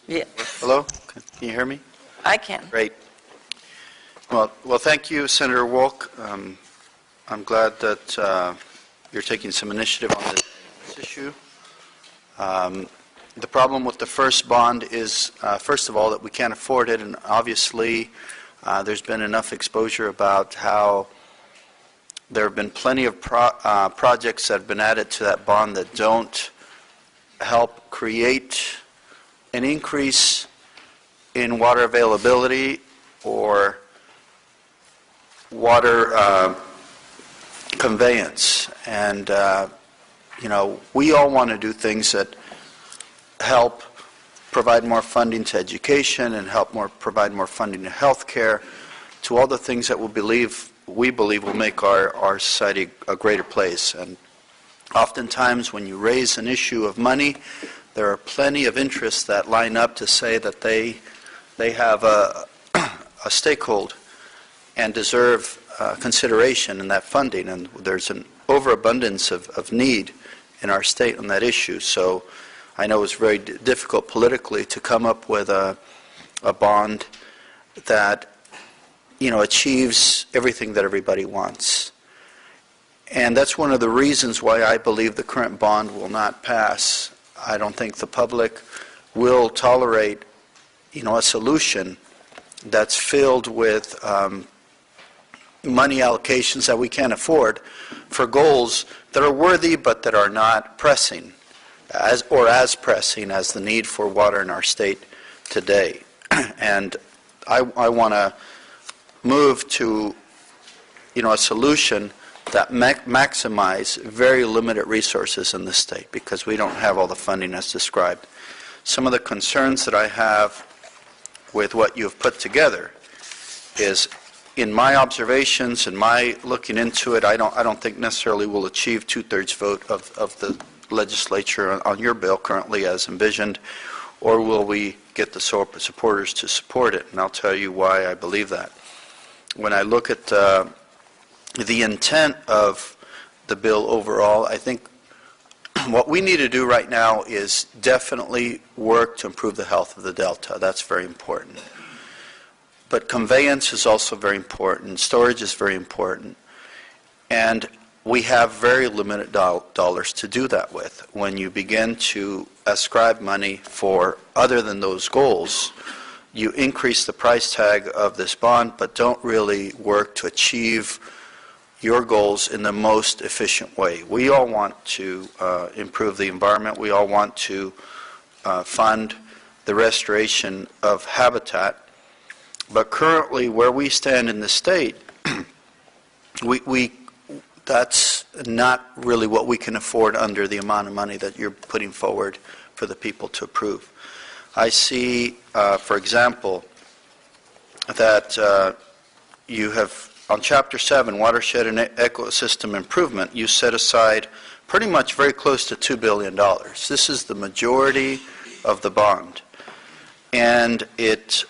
Yeah, Hello? Can you hear me? I can. Great. Well, thank you, Senator Wolk. I'm glad that you're taking some initiative on this issue. The problem with the first bond is, first of all, that we can't afford it, and obviously there's been enough exposure about how there have been plenty of projects that have been added to that bond that don't help create an increase in water availability or water conveyance. And, we all want to do things that help provide more funding to education and help provide more funding to health care, to all the things that we believe will make our society a greater place. And oftentimes when you raise an issue of money, there are plenty of interests that line up to say that they have a stakehold and deserve consideration in that funding. And there's an overabundance of need in our state on that issue. So I know it's very difficult politically to come up with a bond that achieves everything that everybody wants. And that's one of the reasons why I believe the current bond will not pass. I don't think the public will tolerate, a solution that's filled with money allocations that we can't afford for goals that are worthy but that are not pressing, as pressing as the need for water in our state today. And I want to move to, a solution that maximize very limited resources in the state, because we don't have all the funding as described. Some of the concerns that I have with what you've put together is, in my observations and my looking into it, I don't think necessarily we'll achieve 2/3 vote of the legislature on your bill currently as envisioned, or will we get the supporters to support it? And I'll tell you why I believe that. When I look at the intent of the bill overall, I think what we need to do right now is definitely work to improve the health of the Delta. That's very important. But conveyance is also very important. Storage is very important. And we have very limited dollars to do that with. When you begin to ascribe money for other than those goals, you increase the price tag of this bond, but don't really work to achieve your goals in the most efficient way. We all want to improve the environment. We all want to fund the restoration of habitat. But currently, where we stand in the state, that's not really what we can afford under the amount of money that you're putting forward for the people to approve. I see, for example, that you have, on Chapter 7, Watershed and Ecosystem Improvement, you set aside pretty much very close to $2 billion. This is the majority of the bond. And it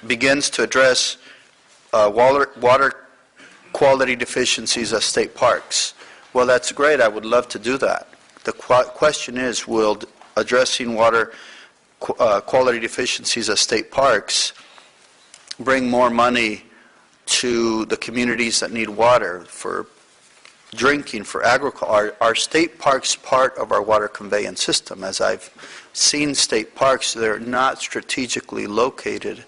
begins to address water quality deficiencies at state parks. Well, that's great. I would love to do that. The question is, will addressing water quality deficiencies at state parks bring more money to the communities that need water for drinking, for agriculture? Are state parks part of our water conveyance system? As I've seen state parks, they're not strategically located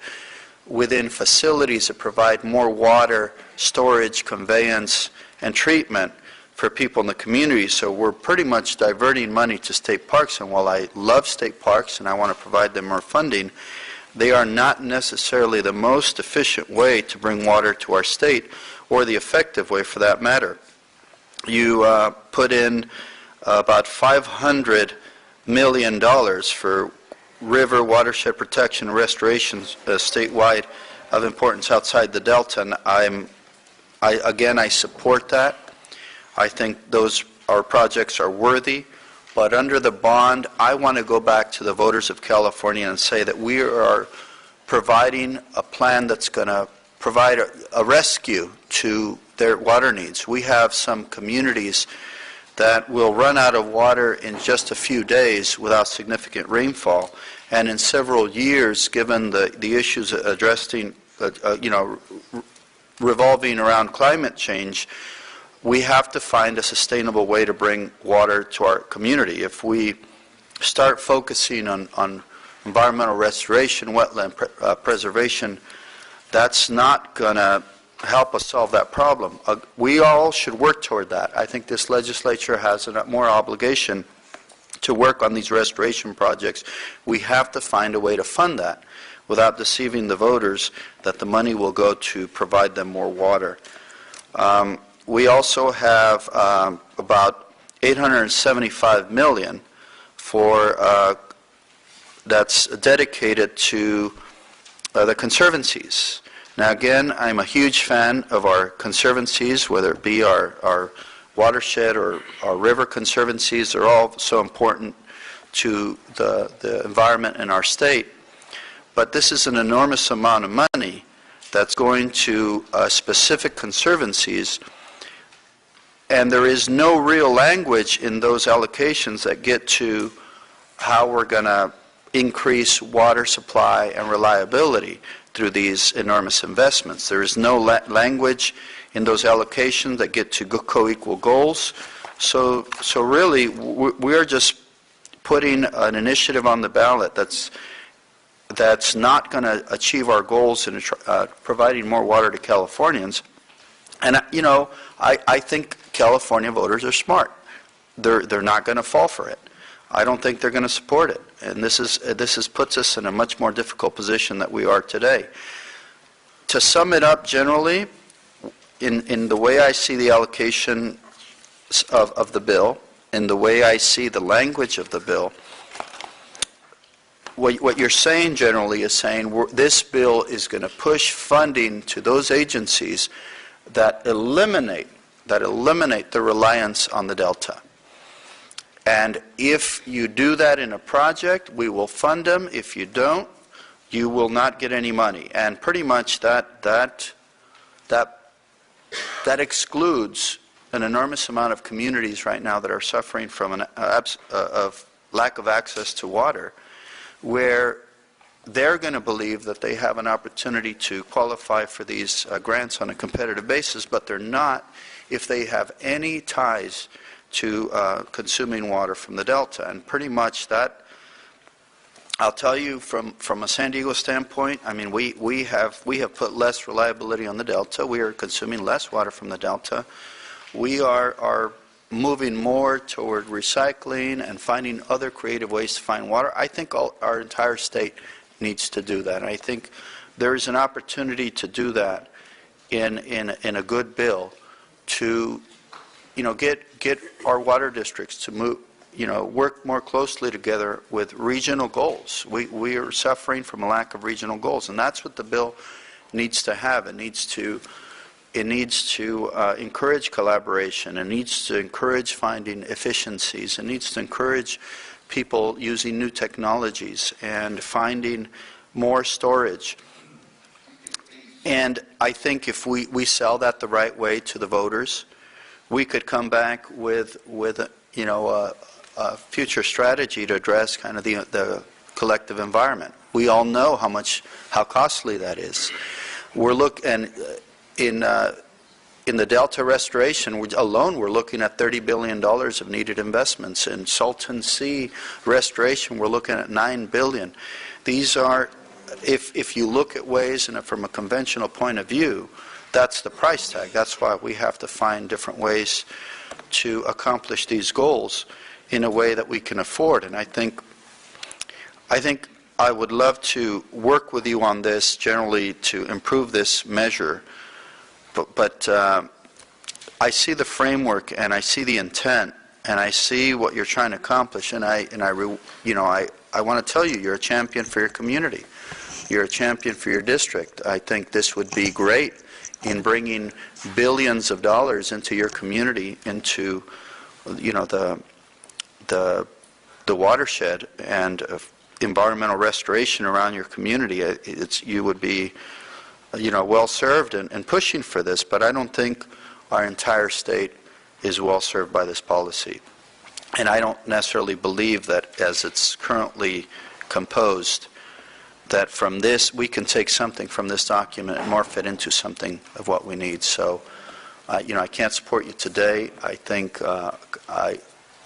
within facilities that provide more water storage, conveyance, and treatment for people in the community. So we're pretty much diverting money to state parks, and while I love state parks and I want to provide them more funding, they are not necessarily the most efficient way to bring water to our state, or the effective way for that matter. You put in about $500 million for river watershed protection and restoration statewide of importance outside the Delta, and I support that. I think our projects are worthy, but under the bond, I want to go back to the voters of California and say that we are providing a plan that's going to provide a rescue to their water needs. We have some communities that will run out of water in just a few days without significant rainfall. And in several years, given the issues addressing, revolving around climate change, we have to find a sustainable way to bring water to our community. If we start focusing on environmental restoration, wetland preservation, that's not going to help us solve that problem. We all should work toward that. I think this legislature has a more obligation to work on these restoration projects. We have to find a way to fund that without deceiving the voters that the money will go to provide them more water. We also have about $875 million for that's dedicated to the conservancies. Now again, I'm a huge fan of our conservancies, whether it be our watershed or our river conservancies. They're all so important to the environment in our state. But this is an enormous amount of money that's going to specific conservancies, and there is no real language in those allocations that get to how we're going to increase water supply and reliability through these enormous investments. There is no language in those allocations that get to co-equal goals. So really, we are just putting an initiative on the ballot that's not going to achieve our goals in providing more water to Californians. And I think California voters are smart. They're not going to fall for it. I don't think they're going to support it. And this puts us in a much more difficult position than we are today. To sum it up generally, in the way I see the allocation of the bill, in the way I see the language of the bill, what you're saying generally is saying this bill is going to push funding to those agencies that eliminate the reliance on the Delta. And if you do that in a project, we will fund them. If you don't, you will not get any money. And pretty much that excludes an enormous amount of communities right now that are suffering from of lack of access to water, where they're going to believe that they have an opportunity to qualify for these grants on a competitive basis, but they're not if they have any ties to consuming water from the Delta. And pretty much that, I'll tell you from a San Diego standpoint, I mean, we have put less reliability on the Delta. We are consuming less water from the Delta. We are moving more toward recycling and finding other creative ways to find water. I think our entire state needs to do that. And I think there is an opportunity to do that in a good bill to get our water districts to move, work more closely together with regional goals. We are suffering from a lack of regional goals, and that's what the bill needs to have. It needs to encourage collaboration. It needs to encourage finding efficiencies. It needs to encourage people using new technologies and finding more storage. And I think if we sell that the right way to the voters, we could come back with a future strategy to address kind of the collective environment. We all know how costly that is. We're in the Delta restoration alone, we're looking at $30 billion of needed investments. In Salton Sea restoration, we're looking at $9 billion. These are, if you look at ways and from a conventional point of view, that's the price tag. That's why we have to find different ways to accomplish these goals in a way that we can afford. And I think I would love to work with you on this generally to improve this measure. But I see the framework and I see the intent and I see what you're trying to accomplish. And I want to tell you, you're a champion for your community. You're a champion for your district. I think this would be great in bringing billions of dollars into your community, into the watershed and environmental restoration around your community. You would be well served and pushing for this, but I don't think our entire state is well served by this policy. And I don't necessarily believe that as it's currently composed, that from this, we can take something from this document and morph it into something of what we need. So, I can't support you today. I think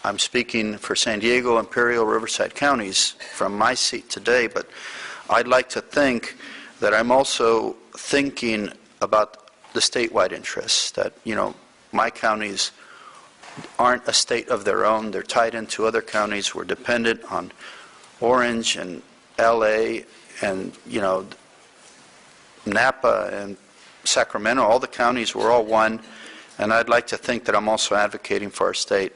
I'm speaking for San Diego, Imperial, Riverside counties from my seat today, but I'd like to think that I'm also thinking about the statewide interests, that, my counties aren't a state of their own. They're tied into other counties. We're dependent on Orange and LA and, Napa and Sacramento. All the counties, we're all one. And I'd like to think that I'm also advocating for our state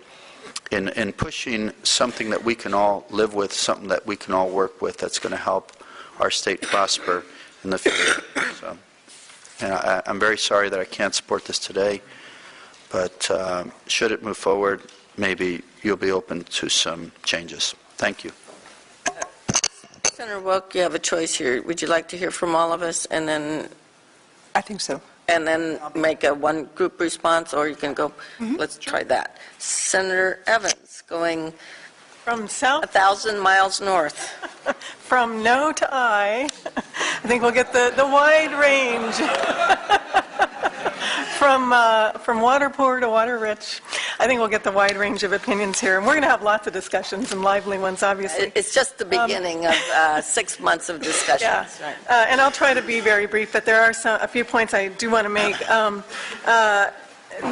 in pushing something that we can all live with, something that we can all work with that's going to help our state prosper in the future. So, and I'm very sorry that I can't support this today, but should it move forward, maybe you'll be open to some changes. Thank you. Senator Wilk, you have a choice here. Would you like to hear from all of us and then I think so. make a one group response, or you can go, let's try that. Senator Evans, going From south, 1,000 miles north. from no to I think we'll get the wide range. From water poor to water rich. I think we'll get the wide range of opinions here. And we're going to have lots of discussions and lively ones, obviously. It's just the beginning of 6 months of discussions. Yeah. Right. And I'll try to be very brief, but there are a few points I do want to make.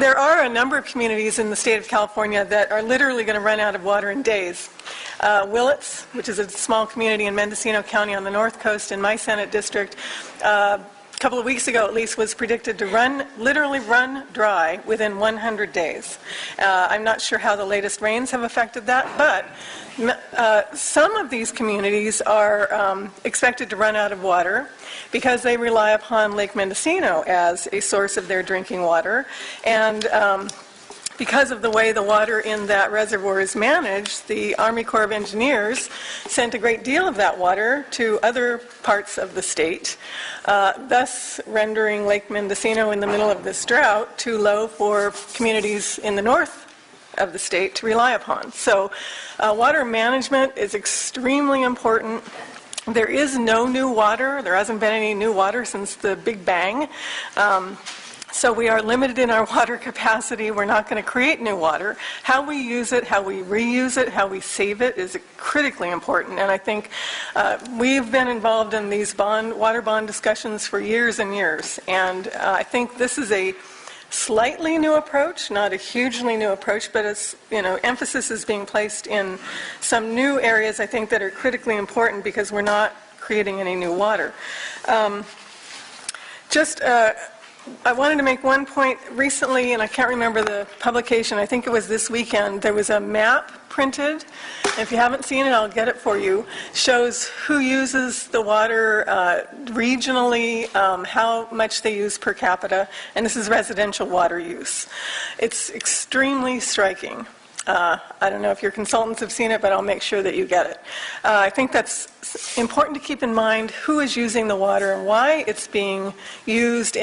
There are a number of communities in the state of California that are literally going to run out of water in days. Willits, which is a small community in Mendocino County on the north coast in my Senate district, a couple of weeks ago at least, was predicted to literally run dry within 100 days. I'm not sure how the latest rains have affected that, but some of these communities are expected to run out of water because they rely upon Lake Mendocino as a source of their drinking water. And because of the way the water in that reservoir is managed, the Army Corps of Engineers sent a great deal of that water to other parts of the state, thus rendering Lake Mendocino in the middle of this drought too low for communities in the north of the state to rely upon. So water management is extremely important. There is no new water. There hasn't been any new water since the Big Bang. So we are limited in our water capacity. We're not going to create new water. How we use it, how we reuse it, how we save it is critically important. And I think we've been involved in these water bond discussions for years and years. And I think this is a slightly new approach, not a hugely new approach, but it's, emphasis is being placed in some new areas, I think, that are critically important because we're not creating any new water. I wanted to make one point recently, and I can't remember the publication. I think it was this weekend. There was a map printed. If you haven't seen it, I'll get it for you. Shows who uses the water regionally, how much they use per capita, and this is residential water use. It's extremely striking. I don't know if your consultants have seen it, but I'll make sure that you get it. I think that's important to keep in mind who is using the water and why it's being used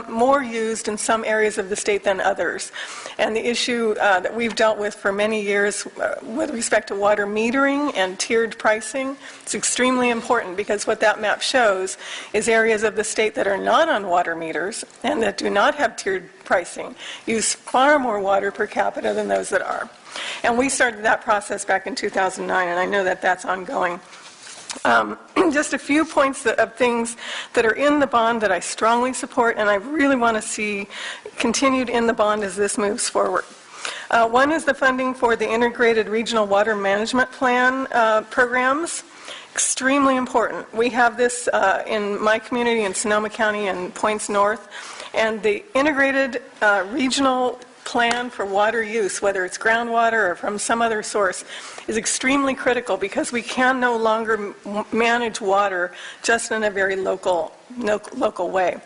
more used in some areas of the state than others. And the issue that we've dealt with for many years with respect to water metering and tiered pricing, it's extremely important because what that map shows is areas of the state that are not on water meters and that do not have tiered pricing use far more water per capita than those that are. And we started that process back in 2009, and I know that that's ongoing. Just a few points of things that are in the bond that I strongly support, and I really want to see continued in the bond as this moves forward. One is the funding for the Integrated Regional Water Management Plan programs. Extremely important. We have this in my community in Sonoma County and Points North, and the Integrated Regional Plan for water use, whether it's groundwater or from some other source, is extremely critical because we can no longer manage water just in a very local way.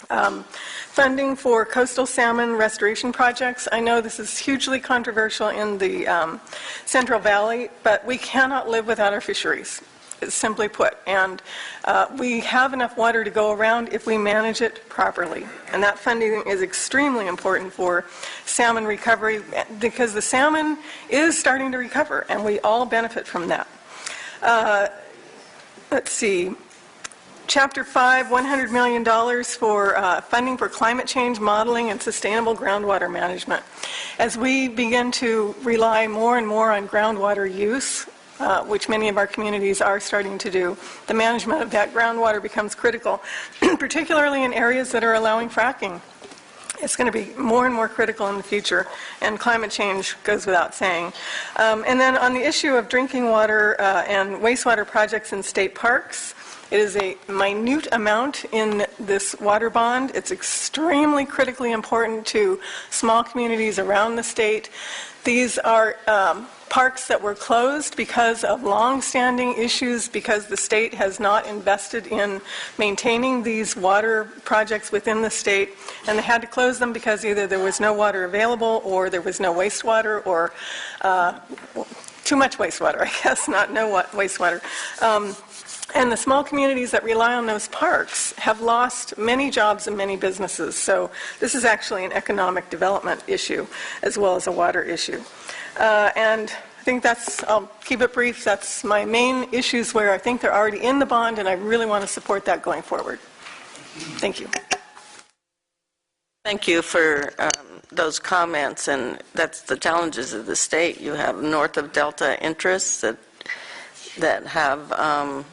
Funding for coastal salmon restoration projects. I know this is hugely controversial in the Central Valley, but we cannot live without our fisheries. simply put. And we have enough water to go around if we manage it properly. And that funding is extremely important for salmon recovery because the salmon is starting to recover, and we all benefit from that. Let's see. Chapter 5, $100 million for funding for climate change modeling and sustainable groundwater management. As we begin to rely more and more on groundwater use, which many of our communities are starting to do, the management of that groundwater becomes critical, particularly in areas that are allowing fracking. It's going to be more and more critical in the future, and climate change goes without saying. And then on the issue of drinking water and wastewater projects in state parks, it is a minute amount in this water bond. It's extremely critically important to small communities around the state. These are parks that were closed because of long-standing issues, because the state has not invested in maintaining these water projects within the state, and they had to close them because either there was no water available or there was no wastewater, or too much wastewater, I guess, not no wastewater. And the small communities that rely on those parks have lost many jobs and many businesses. So this is actually an economic development issue as well as a water issue. And I think I'll keep it brief. That's my main issues where I think they're already in the bond, and I really want to support that going forward. Thank you. Thank you for those comments, and that's the challenges of the state. You have north of Delta interests that have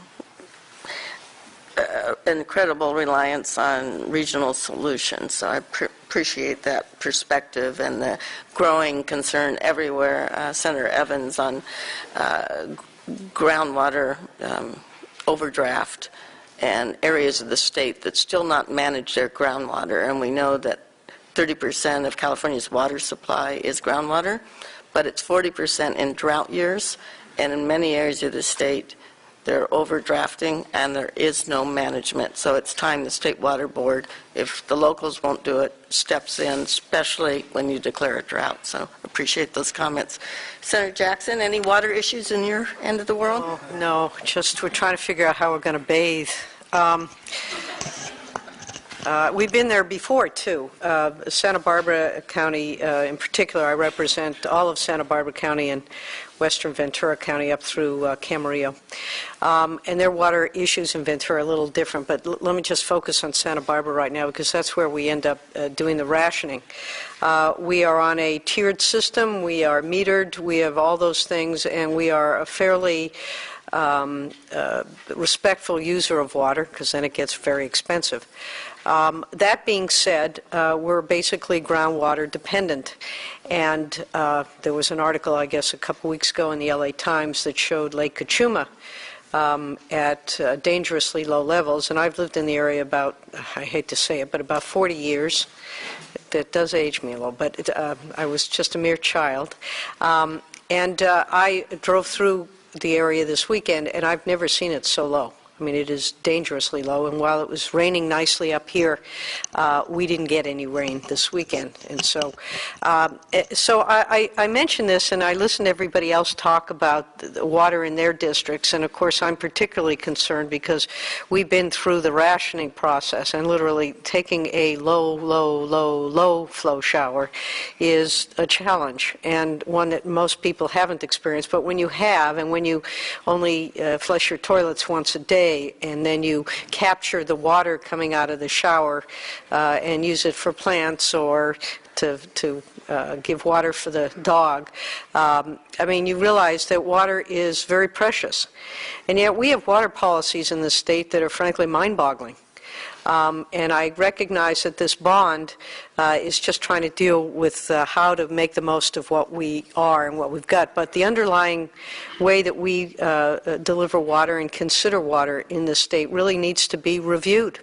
incredible reliance on regional solutions. So I appreciate that perspective and the growing concern everywhere, Senator Evans, on groundwater overdraft and areas of the state that still not manage their groundwater. And we know that 30% of California's water supply is groundwater, but it's 40% in drought years, and in many areas of the state they're overdrafting, and there is no management. So it's time the State Water Board, if the locals won't do it, steps in, especially when you declare a drought. So appreciate those comments. Senator Jackson, any water issues in your end of the world? Oh, no, just we're trying to figure out how we're going to bathe. We've been there before, too. Santa Barbara County, in particular, I represent all of Santa Barbara County and western Ventura County up through Camarillo. And their water issues in Ventura are a little different, but let me just focus on Santa Barbara right now because that's where we end up doing the rationing. We are on a tiered system, we are metered, we have all those things, and we are a fairly respectful user of water because then it gets very expensive. That being said, we're basically groundwater dependent. And there was an article, I guess, a couple weeks ago in the LA Times that showed Lake Cachuma at dangerously low levels. And I've lived in the area about, I hate to say it, but about 40 years. That does age me a little, but I was just a mere child. And I drove through the area this weekend, and I've never seen it so low. I mean, it is dangerously low, and while it was raining nicely up here, we didn't get any rain this weekend. And so I mentioned this, and I listened to everybody else talk about the water in their districts, and of course I'm particularly concerned because we've been through the rationing process, and literally taking a low flow shower is a challenge, and one that most people haven't experienced. But when you have, and when you only flush your toilets once a day, and then you capture the water coming out of the shower and use it for plants or to give water for the dog. I mean, you realize that water is very precious. And yet we have water policies in the state that are frankly mind-boggling. And I recognize that this bond is just trying to deal with how to make the most of what we are and what we've got. But the underlying way that we deliver water and consider water in the state really needs to be reviewed.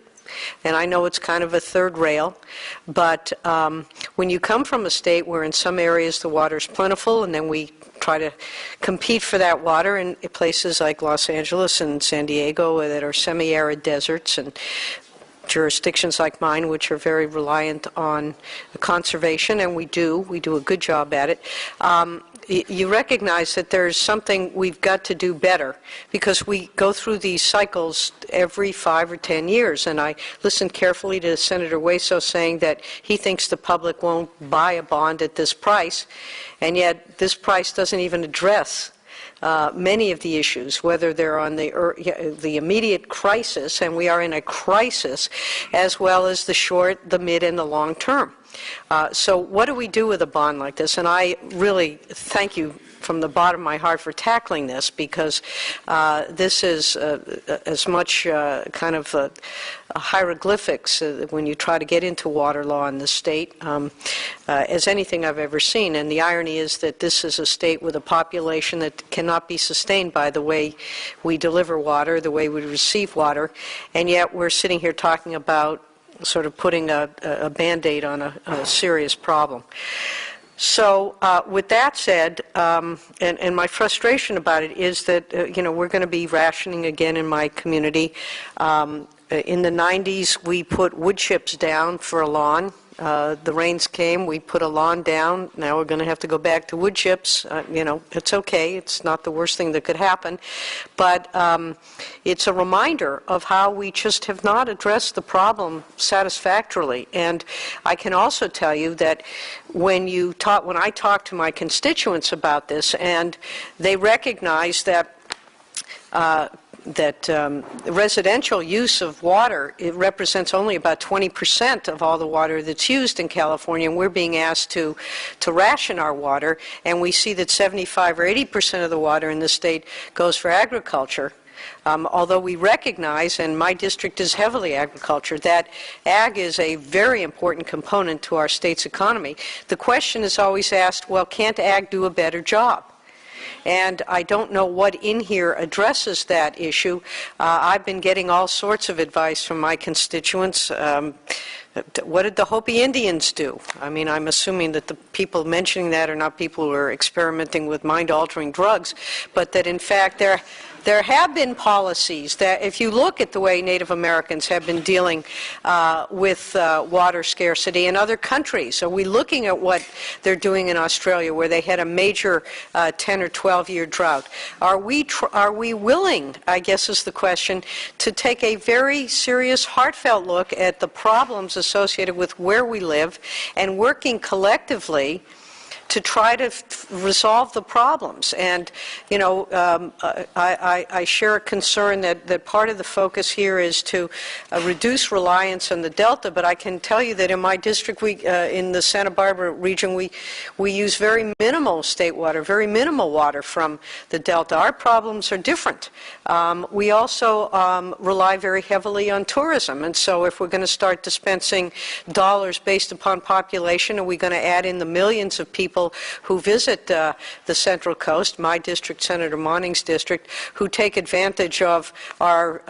And I know it's kind of a third rail, but when you come from a state where in some areas the water is plentiful, and then we try to compete for that water in places like Los Angeles and San Diego that are semi-arid deserts, and jurisdictions like mine, which are very reliant on conservation, and we do a good job at it. you recognize that there's something we've got to do better, because we go through these cycles every 5 or 10 years. And I listened carefully to Senator Hueso saying that he thinks the public won't buy a bond at this price, and yet this price doesn't even address many of the issues, whether they're on the immediate crisis, and we are in a crisis, as well as the short, the mid, and the long term. So what do we do with a bond like this? And I really thank you from the bottom of my heart for tackling this, because this is as much kind of hieroglyphics when you try to get into water law in the state as anything I've ever seen. And the irony is that this is a state with a population that cannot be sustained by the way we deliver water, the way we receive water, and yet we're sitting here talking about sort of putting a Band-Aid on a serious problem. So with that said, and my frustration about it is that, we're going to be rationing again in my community. In the 90s, we put wood chips down for a lawn. The rains came, we put a lawn down. Now we're going to have to go back to wood chips. It's okay. It's not the worst thing that could happen. But it's a reminder of how we just have not addressed the problem satisfactorily. And I can also tell you that when I talk to my constituents about this, and they recognize that residential use of water, it represents only about 20% of all the water that's used in California, and we're being asked to ration our water, and we see that 75 or 80% of the water in the state goes for agriculture. Although we recognize, and my district is heavily agriculture, that ag is a very important component to our state's economy. The question is always asked, well, can't ag do a better job? And I don't know what in here addresses that issue. I've been getting all sorts of advice from my constituents. What did the Hopi Indians do? I mean, I'm assuming that the people mentioning that are not people who are experimenting with mind-altering drugs, but that in fact there have been policies that, if you look at the way Native Americans have been dealing with water scarcity in other countries. Are we looking at what they're doing in Australia, where they had a major 10 or 12-year drought? Are we willing, I guess is the question, to take a very serious, heartfelt look at the problems associated with where we live and working collectively to try to resolve the problems? And, I share a concern that part of the focus here is to reduce reliance on the Delta, but I can tell you that in my district, in the Santa Barbara region, we use very minimal state water, very minimal water from the Delta. Our problems are different. We also rely very heavily on tourism, and so if we're going to start dispensing dollars based upon population, are we going to add in the millions of people who visit the Central Coast, my district, Senator Monning's district, who take advantage of our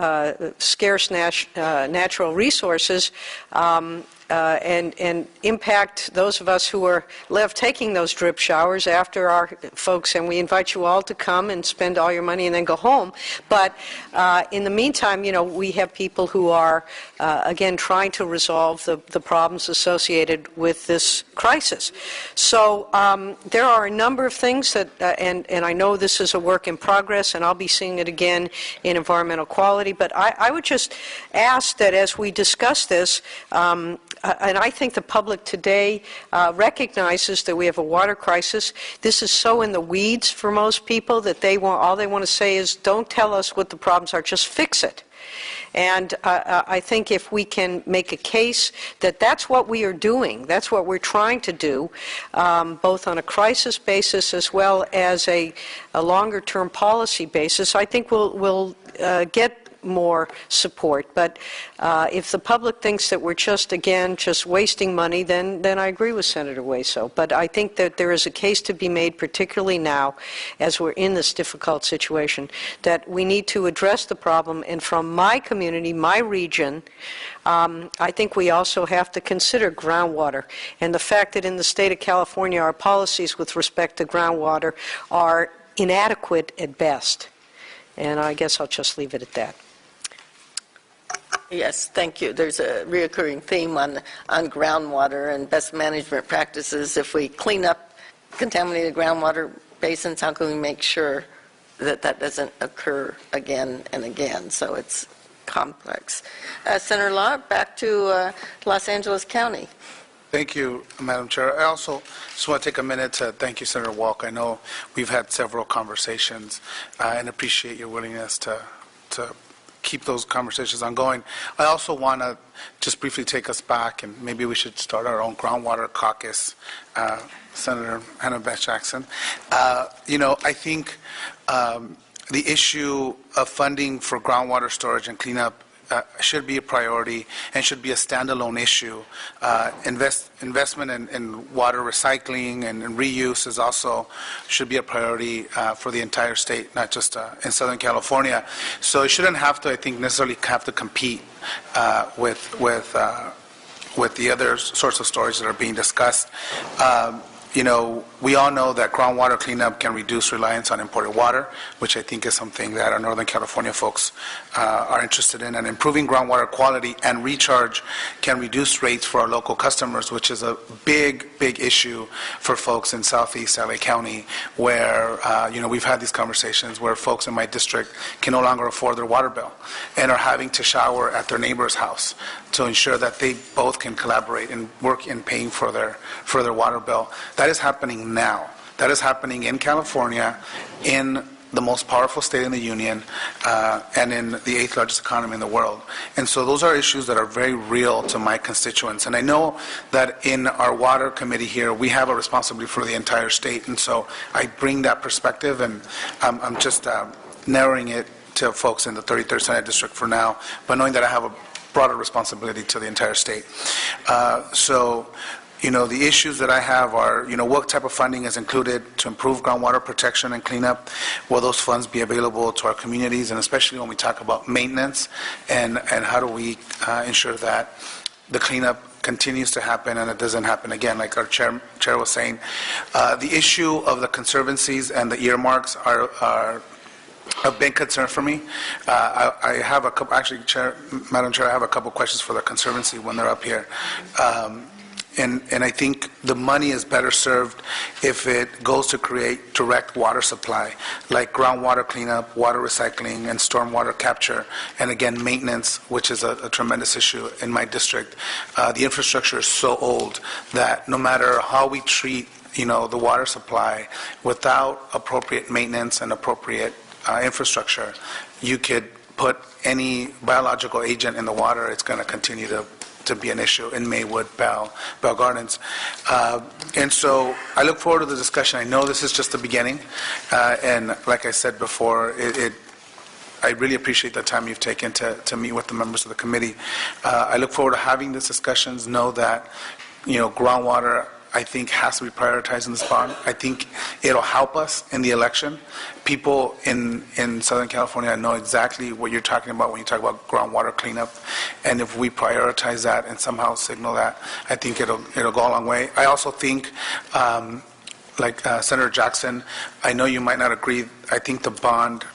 scarce natural resources and impact those of us who are left taking those drip showers after our folks, and we invite you all to come and spend all your money and then go home. But in the meantime, we have people who are, again, trying to resolve the problems associated with this crisis. So there are a number of things that, and I know this is a work in progress, and I'll be seeing it again in environmental quality, but I would just ask that as we discuss this, and I think the public today recognizes that we have a water crisis. This is so in the weeds for most people that all they want to say is, don't tell us what the problems are, just fix it. And I think if we can make a case that that's what we are doing, that's what we're trying to do, both on a crisis basis as well as a longer-term policy basis, I think we'll get more support. But if the public thinks that we're just wasting money, then I agree with Senator Hueso. But I think that there is a case to be made, particularly now, as we're in this difficult situation, that we need to address the problem. And from my community, my region, I think we also have to consider groundwater. And the fact that in the state of California, our policies with respect to groundwater are inadequate at best. And I guess I'll just leave it at that. Yes, thank you. There's a reoccurring theme on groundwater and best management practices. If we clean up contaminated groundwater basins, how can we make sure that that doesn't occur again and again? So it's complex. Senator Lott, back to Los Angeles County. Thank you, Madam Chair. I also just want to take a minute to thank you, Senator Walk. I know we've had several conversations and appreciate your willingness to keep those conversations ongoing. I also want to just briefly take us back, and maybe we should start our own groundwater caucus, Senator Hannah Beth Jackson. I think the issue of funding for groundwater storage and cleanup should be a priority and should be a standalone issue. Investment in water recycling and reuse is also should be a priority for the entire state, not just in Southern California. So it shouldn't have to, I think, necessarily have to compete with the other sorts of storage that are being discussed. We all know that groundwater cleanup can reduce reliance on imported water, which I think is something that our Northern California folks are interested in. And improving groundwater quality and recharge can reduce rates for our local customers, which is a big, big issue for folks in Southeast LA County, where, we've had these conversations where folks in my district can no longer afford their water bill and are having to shower at their neighbor's house to ensure that they both can collaborate and work in paying for their water bill. That is happening now. That is happening in California, in the most powerful state in the union, and in the 8th largest economy in the world. And so those are issues that are very real to my constituents. And I know that in our water committee here, we have a responsibility for the entire state. And so I bring that perspective, and I'm just narrowing it to folks in the 33rd Senate District for now, but knowing that I have a broader responsibility to the entire state. The issues that I have are, what type of funding is included to improve groundwater protection and cleanup? Will those funds be available to our communities, and especially when we talk about maintenance, and how do we ensure that the cleanup continues to happen and it doesn't happen again, like our chair was saying. The issue of the conservancies and the earmarks are a big concern for me. I have a couple, actually, Madam Chair, I have a couple questions for the Conservancy when they're up here. And I think the money is better served if it goes to create direct water supply, like groundwater cleanup, water recycling, and stormwater capture, and again, maintenance, which is a tremendous issue in my district. The infrastructure is so old that no matter how we treat, the water supply, without appropriate maintenance and appropriate infrastructure, you could put any biological agent in the water, it's going to continue to be an issue in Maywood, Bell Gardens. And so I look forward to the discussion. I know this is just the beginning, and like I said before, I really appreciate the time you've taken to meet with the members of the committee. I look forward to having these discussions. Know that, groundwater, I think, has to be prioritized in this bond. I think it'll help us in the election. People in Southern California know exactly what you're talking about when you talk about groundwater cleanup. And if we prioritize that and somehow signal that, I think it'll go a long way. I also think, like Senator Jackson, I know you might not agree. I think the bond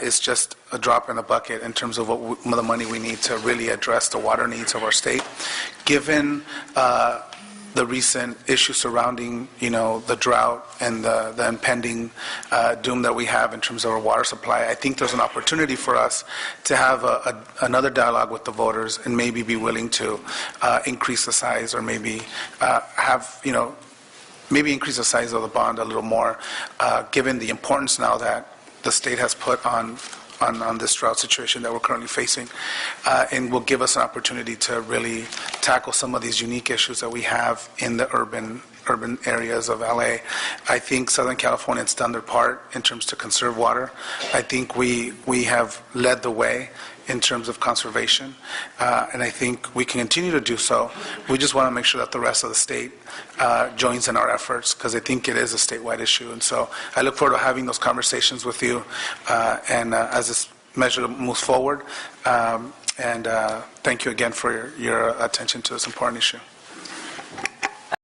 is just a drop in the bucket in terms of the money we need to really address the water needs of our state. Given the recent issues surrounding, the drought and the impending doom that we have in terms of our water supply, I think there's an opportunity for us to have another dialogue with the voters and maybe be willing to increase the size, or maybe maybe increase the size of the bond a little more, given the importance now that the state has put on this drought situation that we're currently facing, and will give us an opportunity to really tackle some of these unique issues that we have in the urban areas of LA. I think Southern California has done their part in terms to conserve water. I think we have led the way in terms of conservation, and I think we can continue to do so. We just want to make sure that the rest of the state joins in our efforts, because I think it is a statewide issue. And so I look forward to having those conversations with you, and as this measure moves forward. And thank you again for your attention to this important issue.